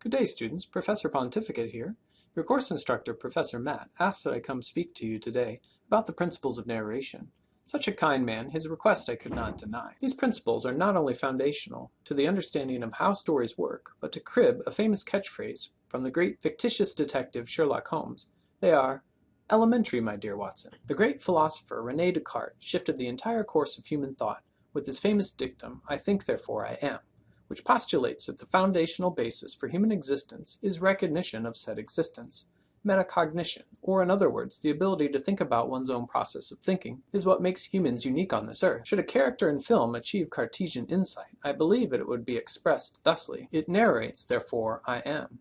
Good day, students. Professor Pontificate here. Your course instructor, Professor Matt, asked that I come speak to you today about the principles of narration. Such a kind man, his request I could not deny. These principles are not only foundational to the understanding of how stories work, but to crib a famous catchphrase from the great fictitious detective Sherlock Holmes. They are elementary, my dear Watson. The great philosopher René Descartes shifted the entire course of human thought with his famous dictum, I think, therefore I am, which postulates that the foundational basis for human existence is recognition of said existence. Metacognition, or in other words, the ability to think about one's own process of thinking, is what makes humans unique on this earth. Should a character in film achieve Cartesian insight, I believe it would be expressed thusly: it narrates, therefore I am.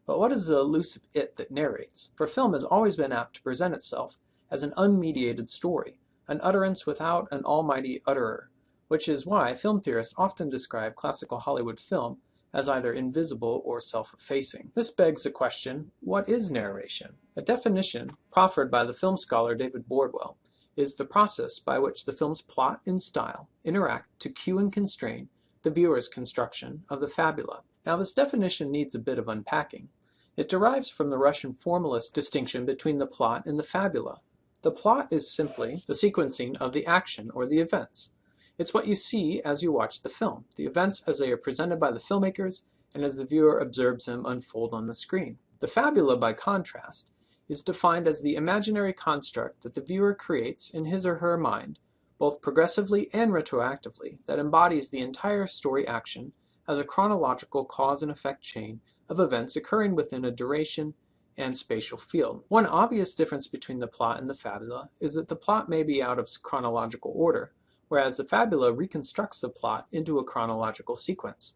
But what is the elusive it that narrates? For film has always been apt to present itself as an unmediated story, an utterance without an almighty utterer, which is why film theorists often describe classical Hollywood film as either invisible or self-effacing. This begs the question, what is narration? A definition proffered by the film scholar David Bordwell is the process by which the film's plot and style interact to cue and constrain the viewer's construction of the fabula. Now, this definition needs a bit of unpacking. It derives from the Russian formalist distinction between the plot and the fabula. The plot is simply the sequencing of the action or the events. It's what you see as you watch the film, the events as they are presented by the filmmakers and as the viewer observes them unfold on the screen. The fabula, by contrast, is defined as the imaginary construct that the viewer creates in his or her mind, both progressively and retroactively, that embodies the entire story action as a chronological cause and effect chain of events occurring within a duration and spatial field. One obvious difference between the plot and the fabula is that the plot may be out of chronological order, whereas the fabula reconstructs the plot into a chronological sequence.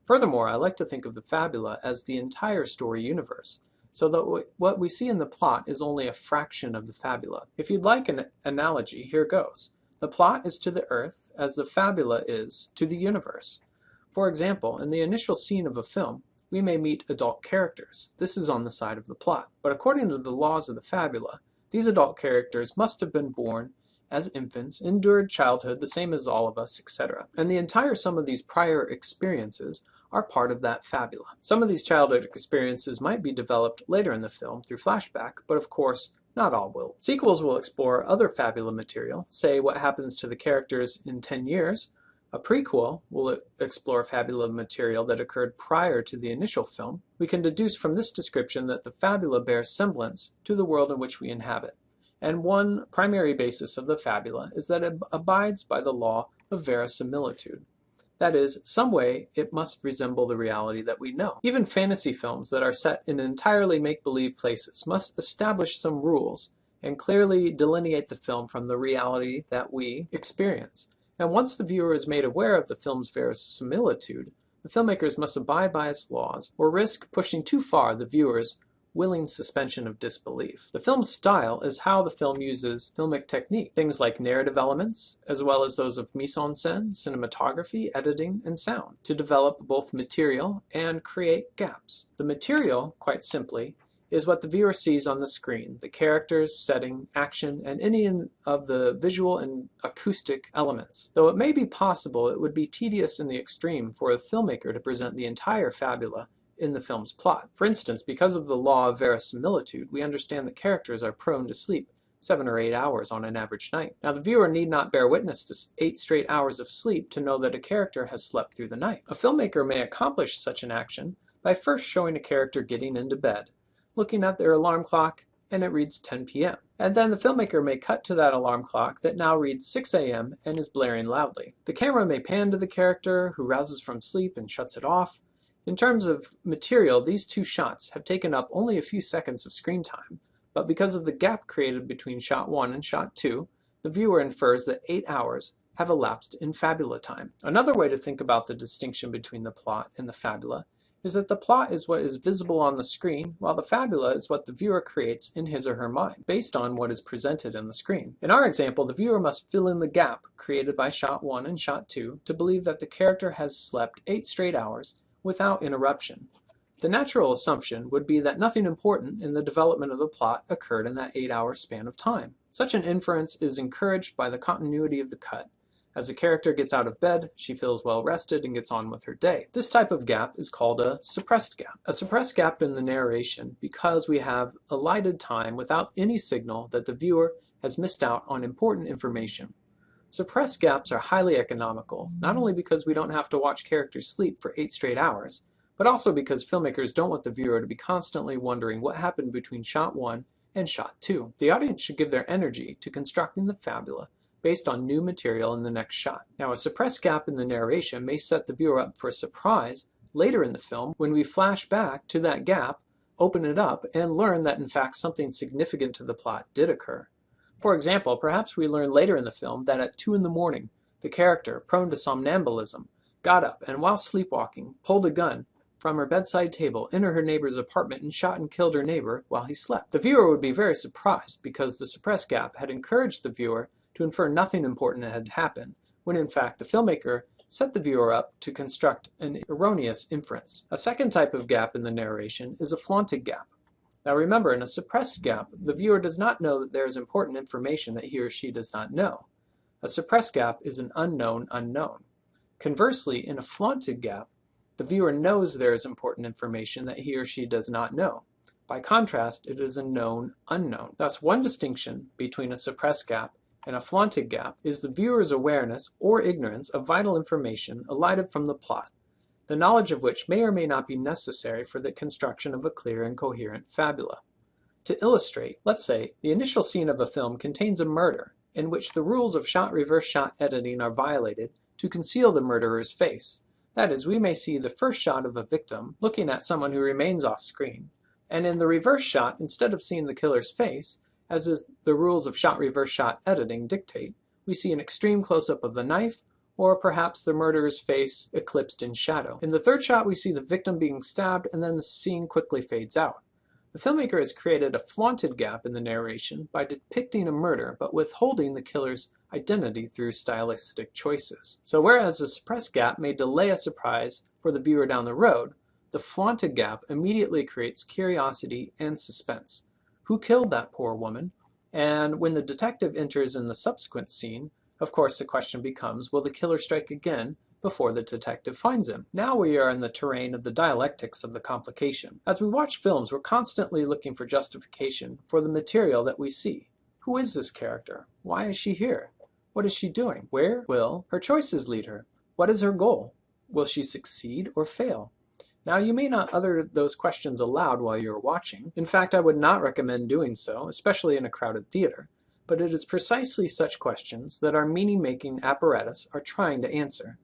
Furthermore, I like to think of the fabula as the entire story universe, so that what we see in the plot is only a fraction of the fabula. If you'd like an analogy, here goes. The plot is to the earth as the fabula is to the universe. For example, in the initial scene of a film, we may meet adult characters. This is on the side of the plot. But according to the laws of the fabula, these adult characters must have been born as infants, endured childhood the same as all of us, etc. And the entire sum of these prior experiences are part of that fabula. Some of these childhood experiences might be developed later in the film through flashback, but of course, not all will. Sequels will explore other fabula material, say what happens to the characters in 10 years. A prequel will explore fabula material that occurred prior to the initial film. We can deduce from this description that the fabula bears semblance to the world in which we inhabit. And one primary basis of the fabula is that it abides by the law of verisimilitude. That is, some way it must resemble the reality that we know. Even fantasy films that are set in entirely make-believe places must establish some rules and clearly delineate the film from the reality that we experience. And once the viewer is made aware of the film's verisimilitude, the filmmakers must abide by its laws or risk pushing too far the viewer's willing suspension of disbelief. The film's style is how the film uses filmic technique, things like narrative elements, as well as those of mise-en-scène, cinematography, editing, and sound, to develop both material and create gaps. The material, quite simply, is what the viewer sees on the screen, the characters, setting, action, and any of the visual and acoustic elements. Though it may be possible, it would be tedious in the extreme for a filmmaker to present the entire fabula in the film's plot. For instance, because of the law of verisimilitude, we understand the characters are prone to sleep 7 or 8 hours on an average night. Now, the viewer need not bear witness to 8 straight hours of sleep to know that a character has slept through the night. A filmmaker may accomplish such an action by first showing a character getting into bed, looking at their alarm clock, and it reads 10 p.m. And then the filmmaker may cut to that alarm clock that now reads 6 a.m. and is blaring loudly. The camera may pan to the character, who rouses from sleep and shuts it off. In terms of material, these two shots have taken up only a few seconds of screen time, but because of the gap created between shot 1 and shot 2, the viewer infers that 8 hours have elapsed in fabula time. Another way to think about the distinction between the plot and the fabula is that the plot is what is visible on the screen, while the fabula is what the viewer creates in his or her mind, based on what is presented in the screen. In our example, the viewer must fill in the gap created by shot 1 and shot 2 to believe that the character has slept 8 straight hours without interruption. The natural assumption would be that nothing important in the development of the plot occurred in that 8-hour span of time. Such an inference is encouraged by the continuity of the cut, As a character gets out of bed, she feels well rested and gets on with her day. This type of gap is called a suppressed gap. A suppressed gap in the narration because we have elided time without any signal that the viewer has missed out on important information. Suppressed gaps are highly economical, not only because we don't have to watch characters sleep for 8 straight hours, but also because filmmakers don't want the viewer to be constantly wondering what happened between shot 1 and shot 2. The audience should give their energy to constructing the fabula based on new material in the next shot. Now, a suppressed gap in the narration may set the viewer up for a surprise later in the film when we flash back to that gap, open it up, and learn that in fact something significant to the plot did occur. For example, perhaps we learn later in the film that at 2 in the morning, the character, prone to somnambulism, got up and while sleepwalking, pulled a gun from her bedside table, entered her neighbor's apartment, and shot and killed her neighbor while he slept. The viewer would be very surprised because the suppressed gap had encouraged the viewer to infer nothing important had happened, when in fact the filmmaker set the viewer up to construct an erroneous inference. A second type of gap in the narration is a flaunted gap. Now remember, in a suppressed gap, the viewer does not know that there is important information that he or she does not know. A suppressed gap is an unknown unknown. Conversely, in a flaunted gap, the viewer knows there is important information that he or she does not know. By contrast, it is a known unknown. Thus, one distinction between a suppressed gap and a flaunted gap is the viewer's awareness or ignorance of vital information elided from the plot, the knowledge of which may or may not be necessary for the construction of a clear and coherent fabula. To illustrate, let's say the initial scene of a film contains a murder in which the rules of shot-reverse shot editing are violated to conceal the murderer's face. That is, we may see the first shot of a victim looking at someone who remains off screen, and in the reverse shot, instead of seeing the killer's face, as is the rules of shot-reverse shot editing dictate, we see an extreme close-up of the knife, or perhaps the murderer's face eclipsed in shadow. In the third shot, we see the victim being stabbed, and then the scene quickly fades out. The filmmaker has created a flaunted gap in the narration by depicting a murder, but withholding the killer's identity through stylistic choices. So whereas a suppressed gap may delay a surprise for the viewer down the road, the flaunted gap immediately creates curiosity and suspense. Who killed that poor woman? And when the detective enters in the subsequent scene, of course, the question becomes, will the killer strike again before the detective finds him? Now we are in the terrain of the dialectics of the complication. As we watch films, we're constantly looking for justification for the material that we see. Who is this character? Why is she here? What is she doing? Where will her choices lead her? What is her goal? Will she succeed or fail? Now, you may not utter those questions aloud while you're watching. In fact, I would not recommend doing so, especially in a crowded theater. But it is precisely such questions that our meaning-making apparatus are trying to answer.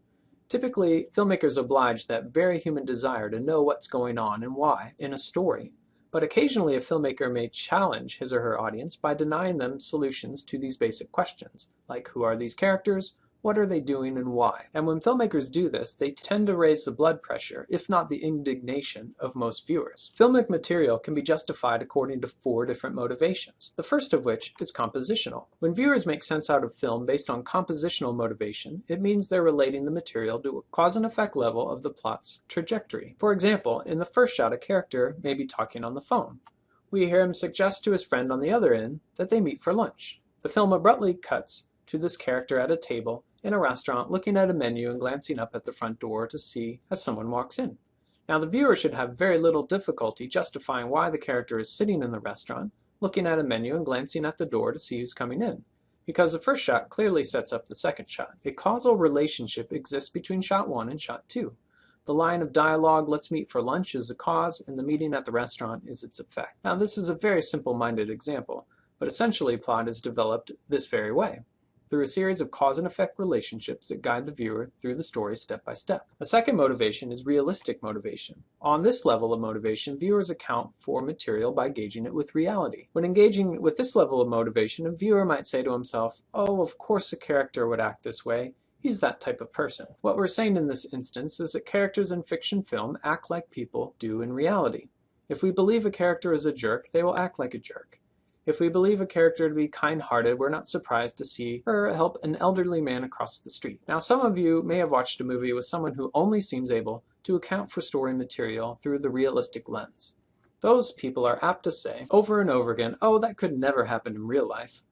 Typically, filmmakers oblige that very human desire to know what's going on and why in a story. But occasionally a filmmaker may challenge his or her audience by denying them solutions to these basic questions, like who are these characters, what are they doing, and why? And when filmmakers do this, they tend to raise the blood pressure, if not the indignation, of most viewers. Filmic material can be justified according to 4 different motivations, the first of which is compositional. When viewers make sense out of film based on compositional motivation, it means they're relating the material to a cause and effect level of the plot's trajectory. For example, in the first shot, a character may be talking on the phone. We hear him suggest to his friend on the other end that they meet for lunch. The film abruptly cuts to this character at a table in a restaurant looking at a menu and glancing up at the front door to see as someone walks in. Now the viewer should have very little difficulty justifying why the character is sitting in the restaurant, looking at a menu and glancing at the door to see who's coming in, because the first shot clearly sets up the second shot. A causal relationship exists between shot 1 and shot 2. The line of dialogue, "let's meet for lunch," is the cause, and the meeting at the restaurant is its effect. Now this is a very simple-minded example, but essentially plot is developed this very way, through a series of cause and effect relationships that guide the viewer through the story step by step. A second motivation is realistic motivation. On this level of motivation, viewers account for material by gauging it with reality. When engaging with this level of motivation, a viewer might say to himself, "Oh, of course a character would act this way. He's that type of person." What we're saying in this instance is that characters in fiction film act like people do in reality. If we believe a character is a jerk, they will act like a jerk. If we believe a character to be kind-hearted, we're not surprised to see her help an elderly man across the street. Now, some of you may have watched a movie with someone who only seems able to account for story material through the realistic lens. Those people are apt to say, over and over again, "Oh, that could never happen in real life."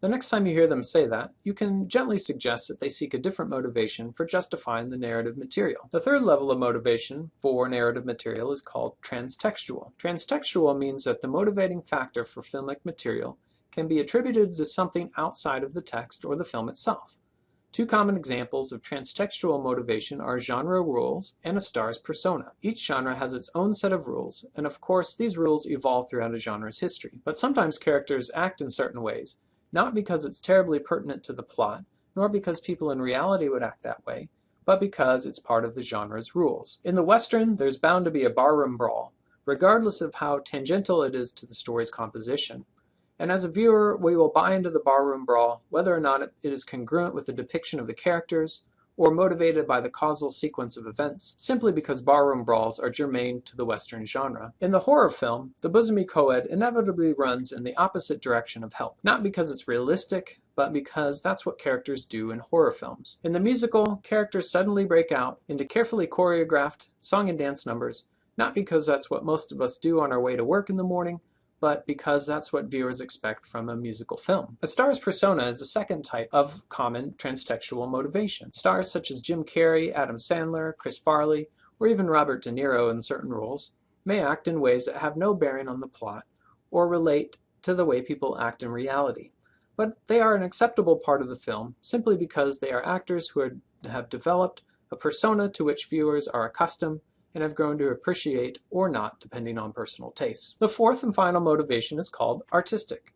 The next time you hear them say that, you can gently suggest that they seek a different motivation for justifying the narrative material. The third level of motivation for narrative material is called transtextual. Transtextual means that the motivating factor for filmic material can be attributed to something outside of the text or the film itself. Two common examples of transtextual motivation are genre rules and a star's persona. Each genre has its own set of rules, and of course these rules evolve throughout a genre's history. But sometimes characters act in certain ways, not because it's terribly pertinent to the plot, nor because people in reality would act that way, but because it's part of the genre's rules. In the Western, there's bound to be a barroom brawl, regardless of how tangential it is to the story's composition. And as a viewer, we will buy into the barroom brawl whether or not it is congruent with the depiction of the characters, or motivated by the causal sequence of events, simply because barroom brawls are germane to the Western genre. In the horror film, the bosomy coed inevitably runs in the opposite direction of help, not because it's realistic, but because that's what characters do in horror films. In the musical, characters suddenly break out into carefully choreographed song and dance numbers, not because that's what most of us do on our way to work in the morning, but because that's what viewers expect from a musical film. A star's persona is the second type of common transtextual motivation. Stars such as Jim Carrey, Adam Sandler, Chris Farley, or even Robert De Niro in certain roles may act in ways that have no bearing on the plot or relate to the way people act in reality. But they are an acceptable part of the film simply because they are actors who have developed a persona to which viewers are accustomed and have grown to appreciate or not, depending on personal tastes. The fourth and final motivation is called artistic.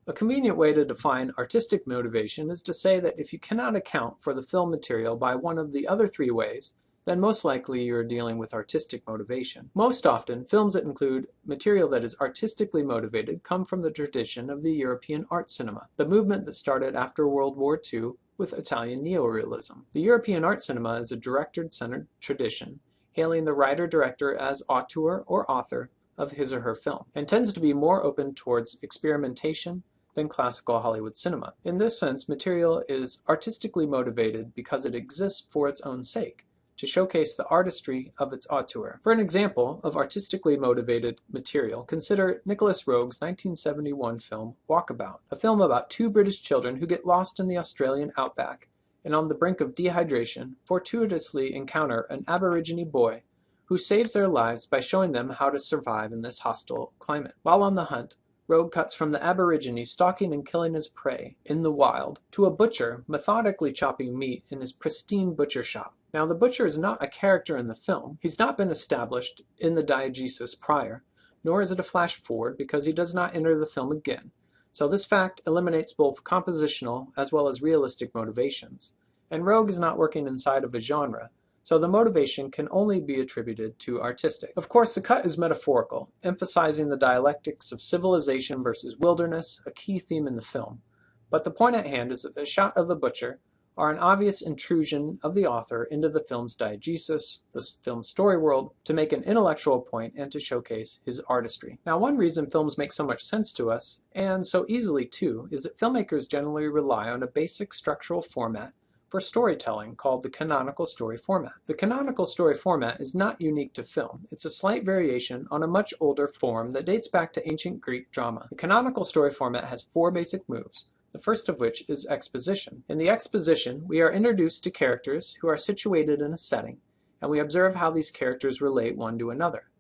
A convenient way to define artistic motivation is to say that if you cannot account for the film material by one of the other three ways, then most likely you are dealing with artistic motivation. Most often, films that include material that is artistically motivated come from the tradition of the European art cinema, the movement that started after World War II with Italian neorealism. The European art cinema is a director-centered tradition hailing the writer-director as auteur or author of his or her film, and tends to be more open towards experimentation than classical Hollywood cinema. In this sense, material is artistically motivated because it exists for its own sake, to showcase the artistry of its auteur. For an example of artistically motivated material, consider Nicholas Roeg's 1971 film Walkabout, a film about two British children who get lost in the Australian outback and on the brink of dehydration, fortuitously encounter an Aborigine boy who saves their lives by showing them how to survive in this hostile climate. While on the hunt, Roeg cuts from the Aborigine stalking and killing his prey in the wild to a butcher methodically chopping meat in his pristine butcher shop. Now, the butcher is not a character in the film. He's not been established in the diegesis prior, nor is it a flash forward because he does not enter the film again. So this fact eliminates both compositional as well as realistic motivations. And Roeg is not working inside of a genre, so the motivation can only be attributed to artistic. Of course, the cut is metaphorical, emphasizing the dialectics of civilization versus wilderness, a key theme in the film. But the point at hand is that the shot of the butcher are an obvious intrusion of the author into the film's diegesis, the film's story world, to make an intellectual point and to showcase his artistry. Now, one reason films make so much sense to us, and so easily too, is that filmmakers generally rely on a basic structural format for storytelling called the canonical story format. The canonical story format is not unique to film. It's a slight variation on a much older form that dates back to ancient Greek drama. The canonical story format has four basic moves, the first of which is exposition. In the exposition, we are introduced to characters who are situated in a setting, and we observe how these characters relate one to another.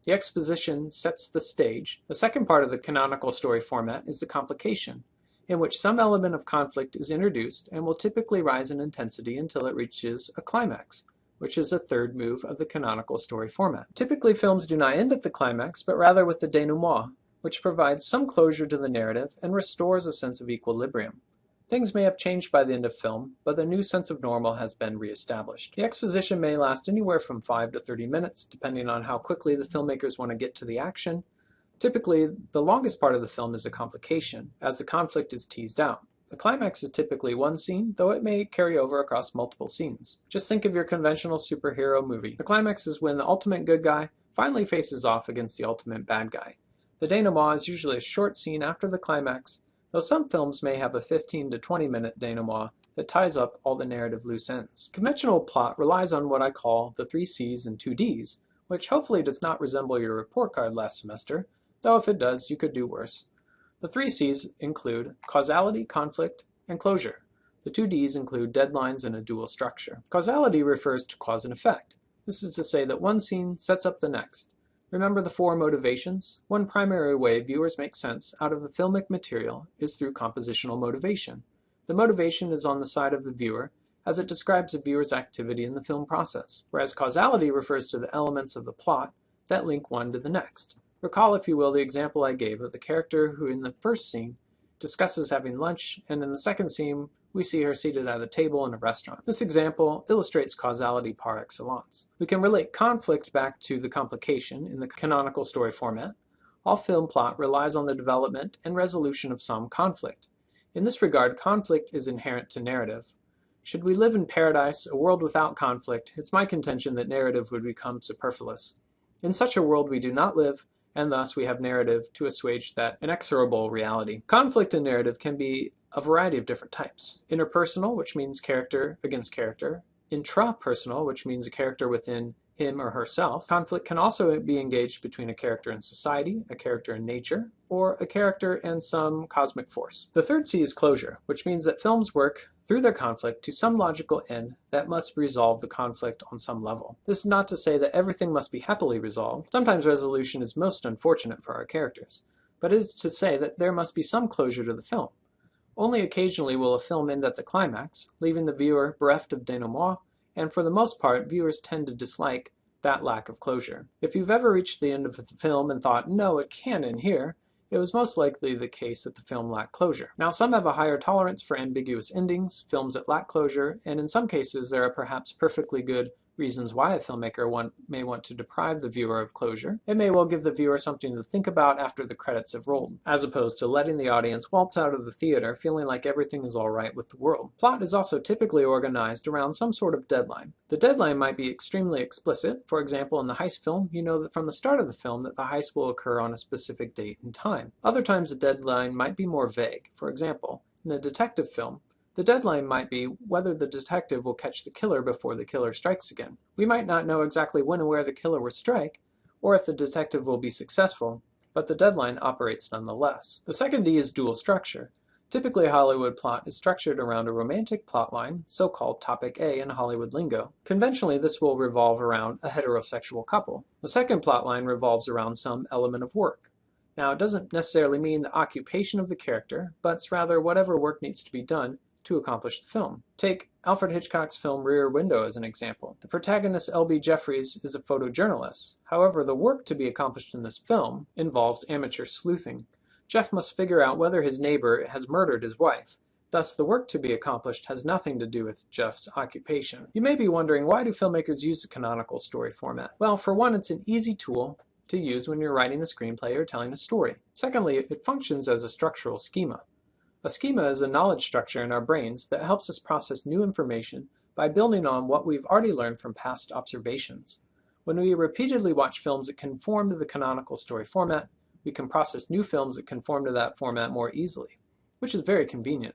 The exposition sets the stage. The second part of the canonical story format is the complication, in which some element of conflict is introduced and will typically rise in intensity until it reaches a climax, which is a third move of the canonical story format. Typically, films do not end at the climax, but rather with the denouement, which provides some closure to the narrative and restores a sense of equilibrium. Things may have changed by the end of film, but the new sense of normal has been reestablished. The exposition may last anywhere from 5 to 30 minutes, depending on how quickly the filmmakers want to get to the action. Typically, the longest part of the film is a complication, as the conflict is teased out. The climax is typically one scene, though it may carry over across multiple scenes. Just think of your conventional superhero movie. The climax is when the ultimate good guy finally faces off against the ultimate bad guy. The denouement is usually a short scene after the climax, though some films may have a 15 to 20 minute denouement that ties up all the narrative loose ends. Conventional plot relies on what I call the 3 C's and 2 D's, which hopefully does not resemble your report card last semester, though if it does, you could do worse. The three C's include causality, conflict, and closure. The two D's include deadlines and a dual structure. Causality refers to cause and effect. This is to say that one scene sets up the next. Remember the four motivations? One primary way viewers make sense out of the filmic material is through compositional motivation. The motivation is on the side of the viewer, as it describes the viewer's activity in the film process, whereas causality refers to the elements of the plot that link one to the next. Recall, if you will, the example I gave of the character who in the first scene discusses having lunch, and in the second scene we see her seated at a table in a restaurant. This example illustrates causality par excellence. We can relate conflict back to the complication in the canonical story format. All film plot relies on the development and resolution of some conflict. In this regard, conflict is inherent to narrative. Should we live in paradise, a world without conflict, it's my contention that narrative would become superfluous. In such a world we do not live, and thus we have narrative to assuage that inexorable reality. Conflict in narrative can be a variety of different types. Interpersonal, which means character against character. Intrapersonal, which means a character within him or herself. Conflict can also be engaged between a character and society, a character in nature, or a character and some cosmic force. The third C is closure, which means that films work through their conflict to some logical end that must resolve the conflict on some level. This is not to say that everything must be happily resolved. Sometimes resolution is most unfortunate for our characters, but it is to say that there must be some closure to the film. Only occasionally will a film end at the climax, leaving the viewer bereft of denouement, and for the most part, viewers tend to dislike that lack of closure. If you've ever reached the end of the film and thought, no, it can't end here, it was most likely the case that the film lacked closure. Now, some have a higher tolerance for ambiguous endings, films that lack closure, and in some cases there are perhaps perfectly good reasons why a filmmaker may want to deprive the viewer of closure. It may well give the viewer something to think about after the credits have rolled, as opposed to letting the audience waltz out of the theater feeling like everything is all right with the world. Plot is also typically organized around some sort of deadline. The deadline might be extremely explicit. For example, in the heist film, you know that from the start of the film that the heist will occur on a specific date and time. Other times the deadline might be more vague. For example, in a detective film, the deadline might be whether the detective will catch the killer before the killer strikes again. We might not know exactly when and where the killer will strike, or if the detective will be successful, but the deadline operates nonetheless. The second D is dual structure. Typically, a Hollywood plot is structured around a romantic plotline, so-called topic A in Hollywood lingo. Conventionally, this will revolve around a heterosexual couple. The second plotline revolves around some element of work. Now, it doesn't necessarily mean the occupation of the character, but it's rather whatever work needs to be done to accomplish the film. Take Alfred Hitchcock's film Rear Window as an example. The protagonist, L.B. Jeffries, is a photojournalist. However, the work to be accomplished in this film involves amateur sleuthing. Jeff must figure out whether his neighbor has murdered his wife. Thus, the work to be accomplished has nothing to do with Jeff's occupation. You may be wondering, why do filmmakers use the canonical story format? Well, for one, it's an easy tool to use when you're writing a screenplay or telling a story. Secondly, it functions as a structural schema. A schema is a knowledge structure in our brains that helps us process new information by building on what we've already learned from past observations. When we repeatedly watch films that conform to the canonical story format, we can process new films that conform to that format more easily, which is very convenient.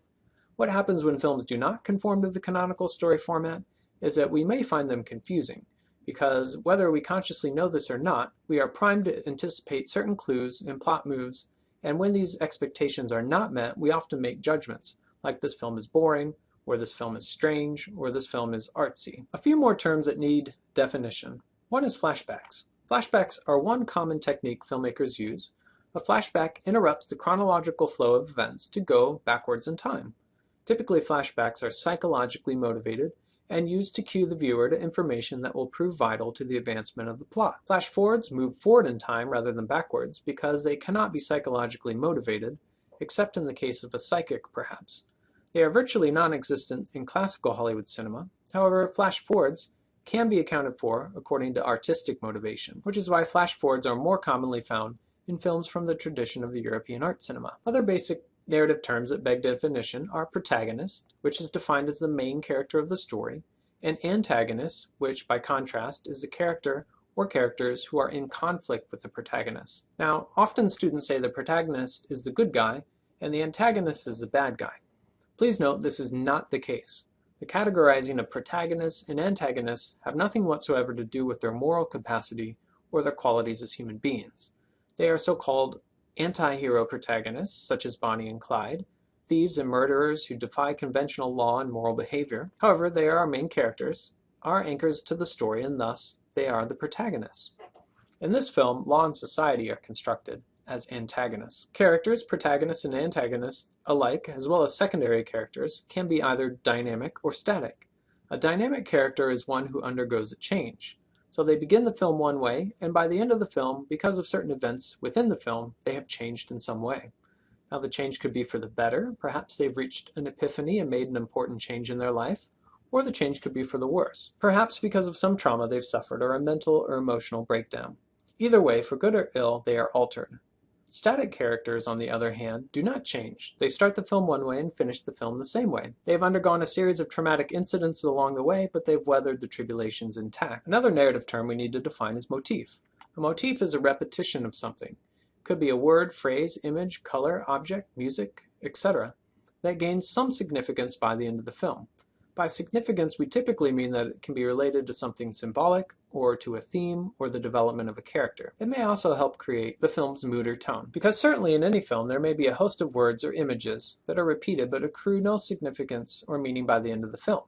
What happens when films do not conform to the canonical story format is that we may find them confusing, because whether we consciously know this or not, we are primed to anticipate certain clues and plot moves, and when these expectations are not met, we often make judgments, like this film is boring, or this film is strange, or this film is artsy. A few more terms that need definition. One is flashbacks. Flashbacks are one common technique filmmakers use. A flashback interrupts the chronological flow of events to go backwards in time. Typically, flashbacks are psychologically motivated and used to cue the viewer to information that will prove vital to the advancement of the plot. Flash forwards move forward in time rather than backwards because they cannot be psychologically motivated, except in the case of a psychic, perhaps. They are virtually non-existent in classical Hollywood cinema. However, flash forwards can be accounted for according to artistic motivation, which is why flash forwards are more commonly found in films from the tradition of the European art cinema. Other basic narrative terms that beg definition are protagonist, which is defined as the main character of the story, and antagonist, which by contrast is the character or characters who are in conflict with the protagonist. Now, often students say the protagonist is the good guy and the antagonist is the bad guy. Please note this is not the case. The categorizing of protagonists and antagonists have nothing whatsoever to do with their moral capacity or their qualities as human beings. They are so-called anti-hero protagonists, such as Bonnie and Clyde, thieves and murderers who defy conventional law and moral behavior. However, they are our main characters, are anchors to the story, and thus they are the protagonists. In this film, law and society are constructed as antagonists. Characters, protagonists and antagonists alike, as well as secondary characters, can be either dynamic or static. A dynamic character is one who undergoes a change. So they begin the film one way, and by the end of the film, because of certain events within the film, they have changed in some way. Now the change could be for the better, perhaps they've reached an epiphany and made an important change in their life, or the change could be for the worse, perhaps because of some trauma they've suffered or a mental or emotional breakdown. Either way, for good or ill, they are altered. Static characters, on the other hand, do not change. They start the film one way and finish the film the same way. They have undergone a series of traumatic incidents along the way, but they've weathered the tribulations intact. Another narrative term we need to define is motif. A motif is a repetition of something. It could be a word, phrase, image, color, object, music, etc. that gains some significance by the end of the film. By significance, we typically mean that it can be related to something symbolic, or to a theme, or the development of a character. It may also help create the film's mood or tone. Because certainly in any film there may be a host of words or images that are repeated but accrue no significance or meaning by the end of the film.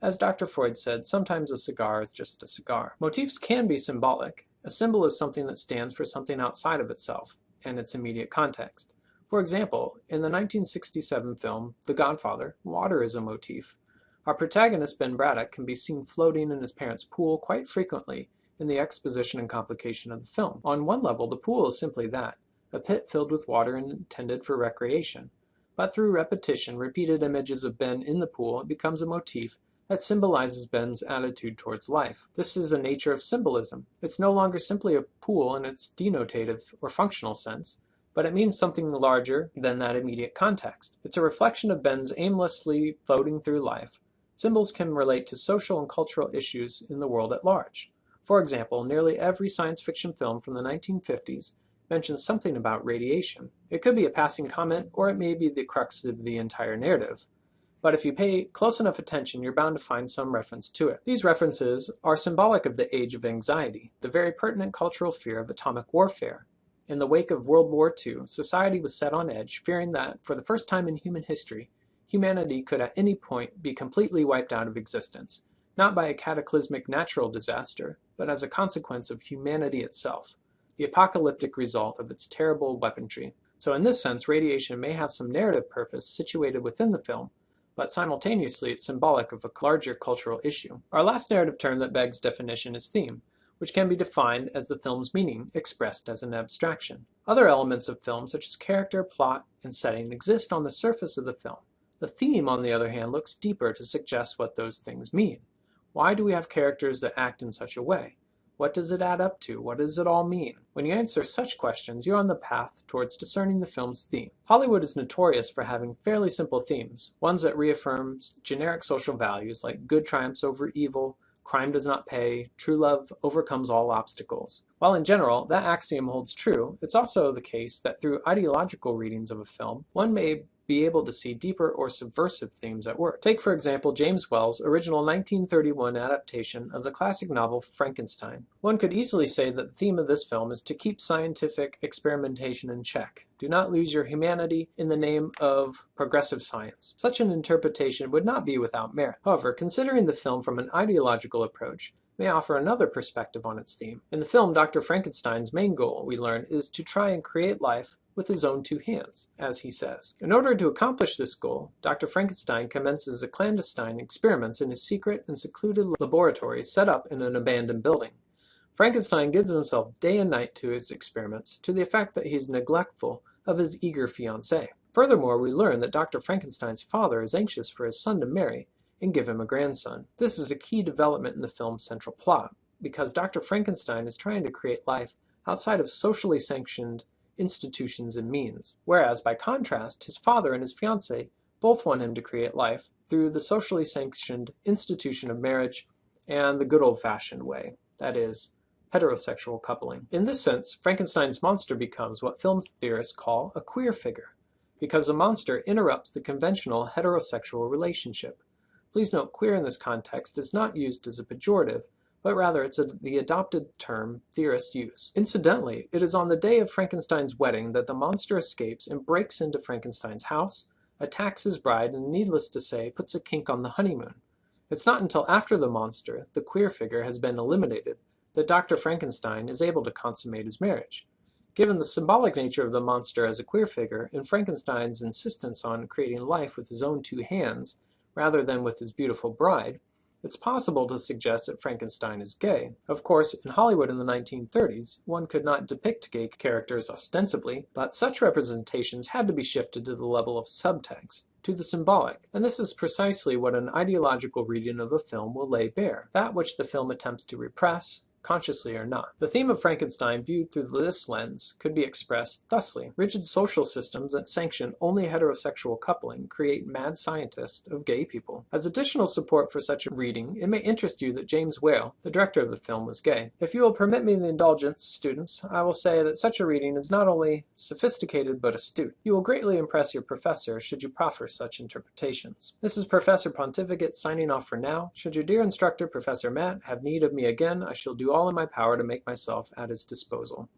As Dr. Freud said, sometimes a cigar is just a cigar. Motifs can be symbolic. A symbol is something that stands for something outside of itself and its immediate context. For example, in the 1967 film The Godfather, water is a motif. Our protagonist, Ben Braddock, can be seen floating in his parents' pool quite frequently in the exposition and complication of the film. On one level, the pool is simply that, a pit filled with water and intended for recreation. But through repetition, repeated images of Ben in the pool, it becomes a motif that symbolizes Ben's attitude towards life. This is the nature of symbolism. It's no longer simply a pool in its denotative or functional sense, but it means something larger than that immediate context. It's a reflection of Ben's aimlessly floating through life. Symbols can relate to social and cultural issues in the world at large. For example, nearly every science fiction film from the 1950s mentions something about radiation. It could be a passing comment, or it may be the crux of the entire narrative. But if you pay close enough attention, you're bound to find some reference to it. These references are symbolic of the age of anxiety, the very pertinent cultural fear of atomic warfare. In the wake of World War II, society was set on edge, fearing that, for the first time in human history, humanity could at any point be completely wiped out of existence, not by a cataclysmic natural disaster, but as a consequence of humanity itself, the apocalyptic result of its terrible weaponry. So in this sense, radiation may have some narrative purpose situated within the film, but simultaneously it's symbolic of a larger cultural issue. Our last narrative term that begs definition is theme, which can be defined as the film's meaning expressed as an abstraction. Other elements of film, such as character, plot, and setting, exist on the surface of the film. The theme, on the other hand, looks deeper to suggest what those things mean. Why do we have characters that act in such a way? What does it add up to? What does it all mean? When you answer such questions, you're on the path towards discerning the film's theme. Hollywood is notorious for having fairly simple themes, ones that reaffirm generic social values like good triumphs over evil, crime does not pay, true love overcomes all obstacles. While in general that axiom holds true, it's also the case that through ideological readings of a film, one may be able to see deeper or subversive themes at work. Take, for example, James Wells' original 1931 adaptation of the classic novel Frankenstein. One could easily say that the theme of this film is to keep scientific experimentation in check. Do not lose your humanity in the name of progressive science. Such an interpretation would not be without merit. However, considering the film from an ideological approach may offer another perspective on its theme. In the film, Dr. Frankenstein's main goal, we learn, is to try and create life with his own two hands, as he says. In order to accomplish this goal, Dr. Frankenstein commences a clandestine experiments in his secret and secluded laboratory set up in an abandoned building. Frankenstein gives himself day and night to his experiments, to the effect that he is neglectful of his eager fiancée. Furthermore, we learn that Dr. Frankenstein's father is anxious for his son to marry and give him a grandson. This is a key development in the film's central plot, because Dr. Frankenstein is trying to create life outside of socially sanctioned institutions and means, whereas by contrast, his father and his fiancée both want him to create life through the socially sanctioned institution of marriage and the good old-fashioned way, that is, heterosexual coupling. In this sense, Frankenstein's monster becomes what film theorists call a queer figure, because the monster interrupts the conventional heterosexual relationship. Please note, queer in this context is not used as a pejorative, but rather it's the adopted term theorists use. Incidentally, it is on the day of Frankenstein's wedding that the monster escapes and breaks into Frankenstein's house, attacks his bride, and needless to say, puts a kink on the honeymoon. It's not until after the monster, the queer figure, has been eliminated that Dr. Frankenstein is able to consummate his marriage. Given the symbolic nature of the monster as a queer figure, and Frankenstein's insistence on creating life with his own two hands, rather than with his beautiful bride, it's possible to suggest that Frankenstein is gay. Of course, in Hollywood in the 1930s, one could not depict gay characters ostensibly, but such representations had to be shifted to the level of subtext, to the symbolic, and this is precisely what an ideological reading of a film will lay bare, that which the film attempts to repress, consciously or not. The theme of Frankenstein viewed through this lens could be expressed thusly. Rigid social systems that sanction only heterosexual coupling create mad scientists of gay people. As additional support for such a reading, it may interest you that James Whale, the director of the film, was gay. If you will permit me the indulgence, students, I will say that such a reading is not only sophisticated but astute. You will greatly impress your professor should you proffer such interpretations. This is Professor Pontificate signing off for now. Should your dear instructor, Professor Matt, have need of me again, I shall do all in my power to make myself at his disposal.